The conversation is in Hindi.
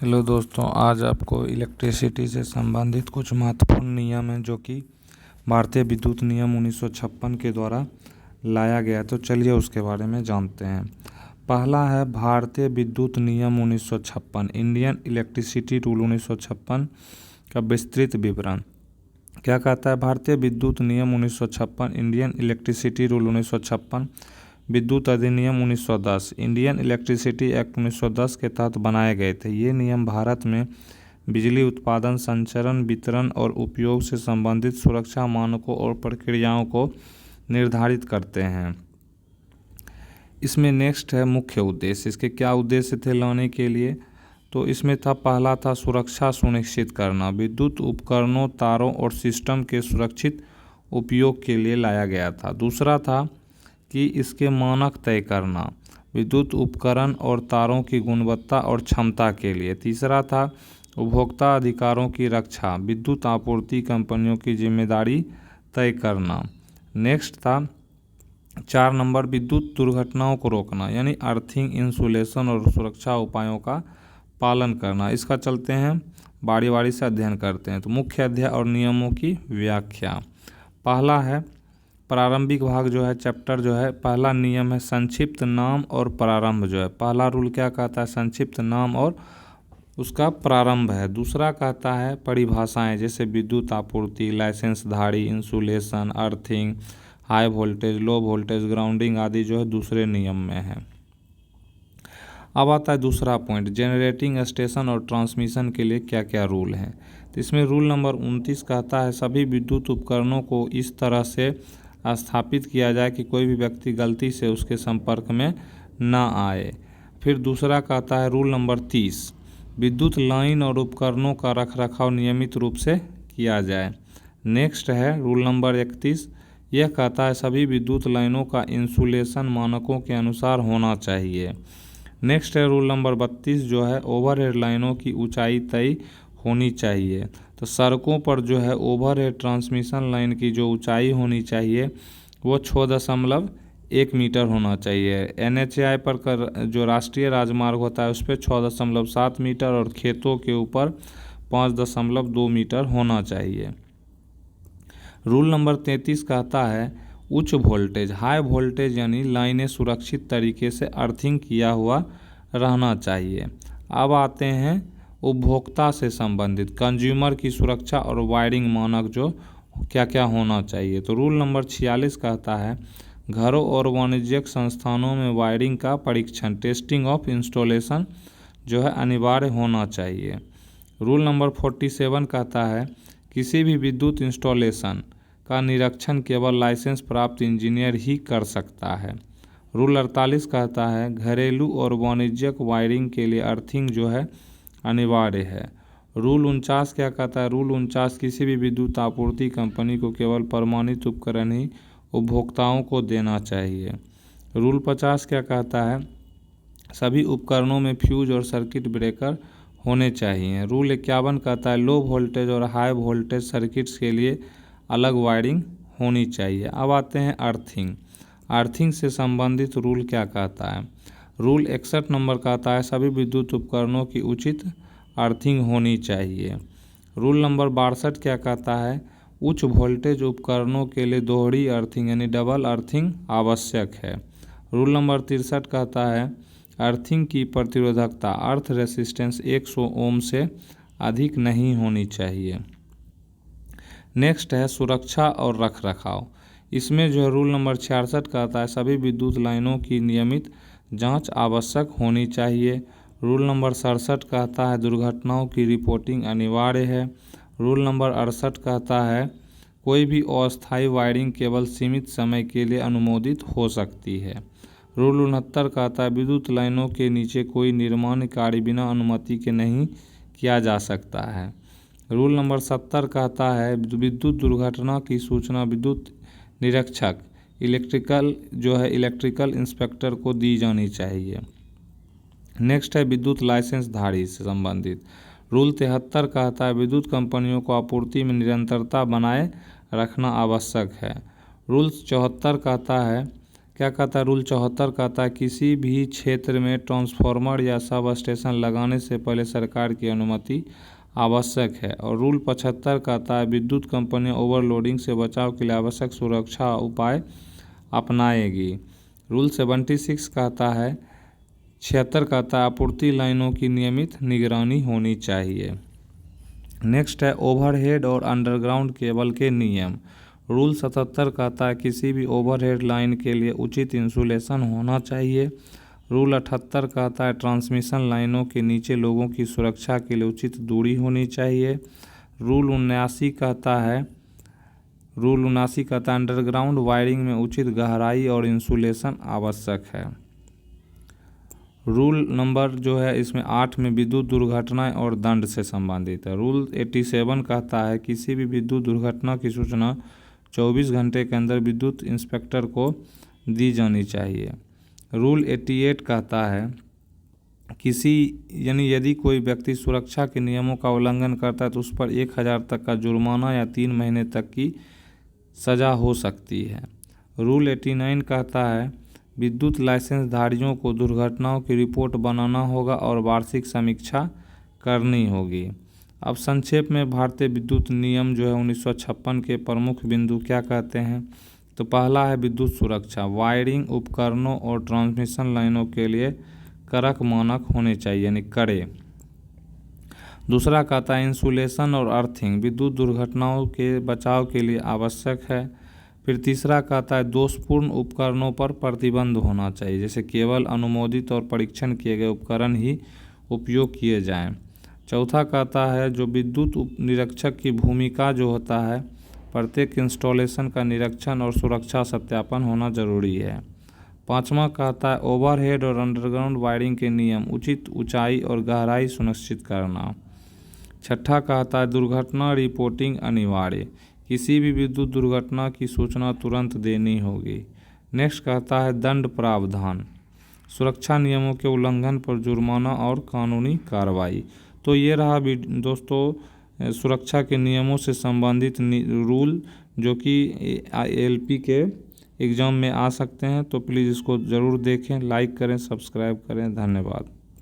हेलो दोस्तों, आज आपको इलेक्ट्रिसिटी से संबंधित कुछ महत्वपूर्ण नियम हैं जो कि भारतीय विद्युत नियम 1956 के द्वारा लाया गया। तो चलिए उसके बारे में जानते हैं। पहला है भारतीय विद्युत नियम 1956, इंडियन इलेक्ट्रिसिटी रूल 1956 का विस्तृत विवरण। क्या कहता है? भारतीय विद्युत नियम 1956, इंडियन इलेक्ट्रिसिटी रूल 1956, विद्युत अधिनियम 1910, इंडियन इलेक्ट्रिसिटी एक्ट 1910 के तहत बनाए गए थे। ये नियम भारत में बिजली उत्पादन, संचरण, वितरण और उपयोग से संबंधित सुरक्षा मानकों और प्रक्रियाओं को निर्धारित करते हैं। इसमें नेक्स्ट है मुख्य उद्देश्य। इसके क्या उद्देश्य थे लाने के लिए? तो इसमें था, पहला था सुरक्षा सुनिश्चित करना। विद्युत उपकरणों, तारों और सिस्टम के सुरक्षित उपयोग के लिए लाया गया था। दूसरा था कि इसके मानक तय करना, विद्युत उपकरण और तारों की गुणवत्ता और क्षमता के लिए। तीसरा था उपभोक्ता अधिकारों की रक्षा, विद्युत आपूर्ति कंपनियों की जिम्मेदारी तय करना। नेक्स्ट था 4 नंबर, विद्युत दुर्घटनाओं को रोकना, यानी अर्थिंग, इंसुलेशन और सुरक्षा उपायों का पालन करना। इसका चलते हैं बारी बारी से अध्ययन करते हैं। तो मुख्य अध्याय और नियमों की व्याख्या। पहला है प्रारंभिक भाग जो है, चैप्टर जो है, पहला नियम है संक्षिप्त नाम और प्रारंभ जो है। पहला रूल क्या कहता है? संक्षिप्त नाम और उसका प्रारंभ है। दूसरा कहता है परिभाषाएं, जैसे विद्युत आपूर्ति, लाइसेंस धारी, insulation, earthing, high voltage, low voltage, grounding आदि जो है दूसरे नियम में है। अब आता है दूसरा पॉइंट, जेनरेटिंग स्टेशन और ट्रांसमिशन के लिए क्या क्या रूल हैं। तो इसमें रूल नंबर 29 कहता है सभी विद्युत उपकरणों को इस तरह से स्थापित किया जाए कि कोई भी व्यक्ति गलती से उसके संपर्क में ना आए। फिर दूसरा कहता है रूल नंबर 30, विद्युत लाइन और उपकरणों का रखरखाव नियमित रूप से किया जाए। नेक्स्ट है रूल नंबर 31, यह कहता है सभी विद्युत लाइनों का इंसुलेशन मानकों के अनुसार होना चाहिए। नेक्स्ट है रूल नंबर 32, जो है ओवरहेड लाइनों की ऊंचाई तय होनी चाहिए। तो सड़कों पर जो है ओवरहेड ट्रांसमिशन लाइन की जो ऊंचाई होनी चाहिए वो 6.1 मीटर होना चाहिए। NHAI पर जो राष्ट्रीय राजमार्ग होता है उस पर 6.7 मीटर और खेतों के ऊपर 5.2 मीटर होना चाहिए। रूल नंबर 33 कहता है उच्च वोल्टेज, हाई वोल्टेज यानी लाइनें सुरक्षित तरीके से अर्थिंग किया हुआ रहना चाहिए। अब आते हैं उपभोक्ता से संबंधित, कंज्यूमर की सुरक्षा और वायरिंग मानक जो क्या क्या होना चाहिए। तो रूल नंबर 46 कहता है घरों और वाणिज्यिक संस्थानों में वायरिंग का परीक्षण, टेस्टिंग ऑफ इंस्टॉलेशन जो है अनिवार्य होना चाहिए। रूल नंबर 47 कहता है किसी भी विद्युत इंस्टॉलेशन का निरीक्षण केवल लाइसेंस प्राप्त इंजीनियर ही कर सकता है। रूल 48 कहता है घरेलू और वाणिज्यिक वायरिंग के लिए अर्थिंग जो है अनिवार्य है। रूल 49 क्या कहता है? रूल 49 किसी भी विद्युत आपूर्ति कंपनी को केवल प्रमाणित उपकरण ही उपभोक्ताओं को देना चाहिए। रूल 50 क्या कहता है? सभी उपकरणों में फ्यूज और सर्किट ब्रेकर होने चाहिए। रूल 51 कहता है लो वोल्टेज और हाई वोल्टेज सर्किट्स के लिए अलग वायरिंग होनी चाहिए। अब आते हैं अर्थिंग। अर्थिंग से संबंधित रूल क्या कहता है? रूल 61 नंबर कहता है सभी विद्युत उपकरणों की उचित अर्थिंग होनी चाहिए। रूल नंबर 62 क्या कहता है? उच्च वोल्टेज उपकरणों के लिए दोहरी अर्थिंग यानी डबल अर्थिंग आवश्यक है। रूल नंबर 63 कहता है अर्थिंग की प्रतिरोधकता, अर्थ रेसिस्टेंस 100 ओम से अधिक नहीं होनी चाहिए। नेक्स्ट है सुरक्षा और रखरखाव। इसमें जो है रूल नंबर 66 कहता है सभी विद्युत लाइनों की नियमित जांच आवश्यक होनी चाहिए। रूल नंबर 67 कहता है दुर्घटनाओं की रिपोर्टिंग अनिवार्य है। रूल नंबर 68 कहता है कोई भी अस्थायी वायरिंग केवल सीमित समय के लिए अनुमोदित हो सकती है। रूल 69 कहता है विद्युत लाइनों के नीचे कोई निर्माण कार्य बिना अनुमति के नहीं किया जा सकता है। रूल नंबर 70 कहता है विद्युत दुर्घटना की सूचना विद्युत निरीक्षक इलेक्ट्रिकल इंस्पेक्टर को दी जानी चाहिए। नेक्स्ट है विद्युत लाइसेंस धारी से संबंधित। रूल 73 कहता है विद्युत कंपनियों को आपूर्ति में निरंतरता बनाए रखना आवश्यक है। रूल 74 कहता है क्या कहता है रूल 74 कहता है किसी भी क्षेत्र में ट्रांसफार्मर या सब स्टेशन लगाने से पहले सरकार की अनुमति आवश्यक है। और रूल 75 कहता है विद्युत कंपनियां ओवरलोडिंग से बचाव के लिए आवश्यक सुरक्षा उपाय अपनाएगी। रूल 76 कहता है 76 कहता है आपूर्ति लाइनों की नियमित निगरानी होनी चाहिए। नेक्स्ट है ओवरहेड और अंडरग्राउंड केबल के नियम। रूल 77 कहता है किसी भी ओवरहेड लाइन के लिए उचित इंसुलेशन होना चाहिए। रूल 78 कहता है ट्रांसमिशन लाइनों के नीचे लोगों की सुरक्षा के लिए उचित दूरी होनी चाहिए। रूल 79 कहता है अंडरग्राउंड वायरिंग में उचित गहराई और इंसुलेशन आवश्यक है। रूल नंबर जो है इसमें 8 में विद्युत दुर्घटनाएं और दंड से संबंधित है। रूल 87 कहता है किसी भी विद्युत दुर्घटना की सूचना 24 घंटे के अंदर विद्युत इंस्पेक्टर को दी जानी चाहिए। रूल 88 कहता है यदि कोई व्यक्ति सुरक्षा के नियमों का उल्लंघन करता है तो उस पर 1000 तक का जुर्माना या 3 महीने तक की सज़ा हो सकती है। रूल 89 कहता है विद्युत लाइसेंस धारियों को दुर्घटनाओं की रिपोर्ट बनाना होगा और वार्षिक समीक्षा करनी होगी। अब संक्षेप में भारतीय विद्युत नियम जो है 1956 के प्रमुख बिंदु क्या कहते हैं, तो पहला है विद्युत सुरक्षा, वायरिंग उपकरणों और ट्रांसमिशन लाइनों के लिए कड़क मानक होने चाहिए यानी कड़े। दूसरा कहता है इंसुलेशन और अर्थिंग विद्युत दुर्घटनाओं के बचाव के लिए आवश्यक है। फिर तीसरा कहता है दोषपूर्ण उपकरणों पर प्रतिबंध होना चाहिए, जैसे केवल अनुमोदित और परीक्षण किए गए उपकरण ही उपयोग किए जाएं। चौथा कहता है जो विद्युत निरीक्षक की भूमिका जो होता है प्रत्येक इंस्टॉलेशन का निरीक्षण और सुरक्षा सत्यापन होना जरूरी है। पांचवा कहता है ओवरहेड और अंडरग्राउंड वायरिंग के नियम उचित ऊंचाई और गहराई सुनिश्चित करना। छठा कहता है दुर्घटना रिपोर्टिंग अनिवार्य, किसी भी विद्युत दुर्घटना की सूचना तुरंत देनी होगी। नेक्स्ट कहता है दंड प्रावधान, सुरक्षा नियमों के उल्लंघन पर जुर्माना और कानूनी कार्रवाई। तो ये रहा दोस्तों सुरक्षा के नियमों से संबंधित रूल जो कि एलपी के एग्ज़ाम में आ सकते हैं। तो प्लीज़ इसको ज़रूर देखें, लाइक करें, सब्सक्राइब करें। धन्यवाद।